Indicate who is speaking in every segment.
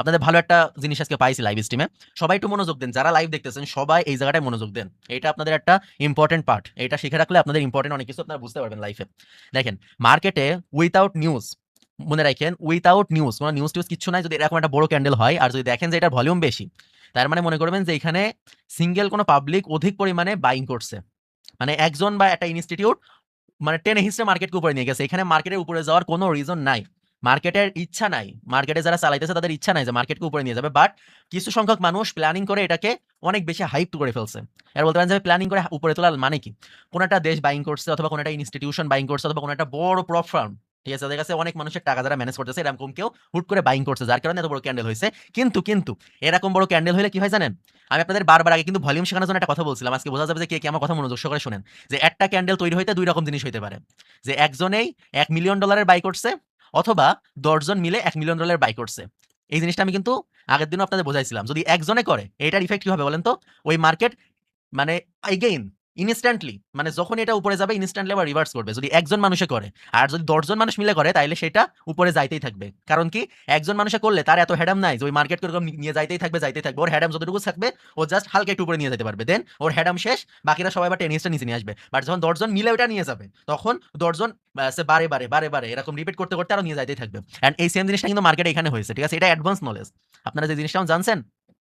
Speaker 1: আপনাদের ভালো একটা জিনিস আজকে পাইছি লাইভ স্ট্রিমে। সবাই একটু মনোযোগ দেন, যারা লাইভ দেখতেছেন সবাই এই জায়গাটায় মনোযোগ দেন। এটা আপনাদের একটা ইম্পর্টেন্ট পার্ট। এটা শিখে রাখলে আপনাদের ইম্পর্টেন্ট অনেক কিছু আপনারা বুঝতে পারবেন লাইফে। দেখেন, মার্কেটে উইথআউট নিউজ, মনে রাখেন উইথআউট নিউজ, কোনো নিউজ টিউজ কিচ্ছু নাই, যদি এরকম একটা বড় ক্যান্ডেল হয় আর যদি দেখেন যে এটার ভলিউম বেশি, তার মানে মনে করবেন যে এখানে সিঙ্গেল কোনো পাবলিক অধিক পরিমাণে বাইং করছে। মানে একজন বা একটা ইনস্টিটিউট মানে টেনে হিস্ট্রি মার্কেটকে উপরে নিয়ে গেছে। এখানে মার্কেটের উপরে যাওয়ার কোনো রিজন নাই, মার্কেটের ইচ্ছা নাই, মার্কেটে যারা চালাইতেছে তাদের ইচ্ছা নাই যে মার্কেটকে উপরে নিয়ে যাবে। বাট কিছু সংখ্যক মানুষ প্ল্যানিং করে এটাকে অনেক বেশি হাইপ করে ফেলছে। আর বলতে পারেন যে প্ল্যানিং করে উপরে তোলার মানে কি, কোনো একটা দেশ বাইং করছে অথবা কোনো একটা ইনস্টিটিউশন বাইং করছে অথবা কোনো একটা বড় প্রপ ফার্ম, ঠিক আছে, তাদের কাছে অনেক মানুষের টাকা যারা ম্যানেজ করতেছে, এরকম কেউ হুট করে বাইং করছে, যার কারণে এত বড় ক্যান্ডেল হয়েছে। কিন্তু এরকম বড় ক্যান্ডেল হলে কি হয় জানেন, আমি আপনাদের বারবার আগে কিন্তু ভলিউম শেখানোর জন্য একটা কথা বলছিলাম, আজকে বোঝা যাবে যে কে কি আমার কথা মনোযোগ সহকারে শোনেন। যে একটা ক্যান্ডেল তৈরি হইতে দুই রকম জিনিস হইতে পারে, যে একজনেই $1 মিলিয়ন বাই করছে অথবা 10 জন মিলে $1 মিলিয়ন বাই করছে। এই জিনিসটা আমি কিন্তু আগের দিনও আপনাদের বোঝাইছিলাম। যদি একজনে করে এটার ইফেক্ট কি হবে বলেন তো, ওই মার্কেট মানে এগেইন ইনস্ট্যান্টলি, মানে যখন এটা উপরে যাবে ইনস্ট্যান্টলি আবার রিভার্স করবে যদি একজন মানুষে করে। আর যদি 10 জন মানুষ মিলে করে তাইলে সেটা উপরে যাইতেই থাকবে। কারণ কি, একজন মানুষে করলে তার এত হেডাম নাই যে ওই মার্কেট এরকম নিয়ে যাইতেই থাকবে। ওর হেডাম যতটুকু থাকবে ও জাস্ট হালকা একটু উপরে নিয়ে যেতে পারবে, দেন ওর হেডাম শেষ, বাকিরা সবাই আবার টেনিসটা নিচে নিয়ে আসবে। বাট যখন 10 জন মিলে ওটা নিয়ে যাবে তখন 10 জন বারে এরকম রিপিট করতে করতে আরো নিয়ে যাইতেই থাকবে। অ্যান্ড এই সেম জিনিসটা কিন্তু মার্কেটে এখানে হয়েছে, ঠিক আছে, এটা অ্যাডভান্স নলেজ। আপনারা যে জিনিসটা জানছেন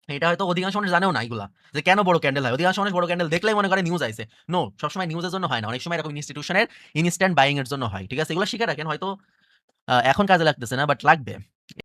Speaker 1: এটা হয়তো অধিকাংশ মানুষ জানেও না এগুলা, যে কেন বড় ক্যান্ডেল হয়। অধিকাংশ মানুষ বড় ক্যান্ডেল দেখলেই মনে করে নিউজ আইছে। নো, সবসময় নিউজের জন্য হয় না, অনেক সময় এরকম ইনস্টিটিউশনের ইনস্ট্যান্ট বাইং এর জন্য হয়। ঠিক আছে, এগুলো শিখে রাখেন, হয়তো এখন কাজে লাগতেছে না বাট লাগবে।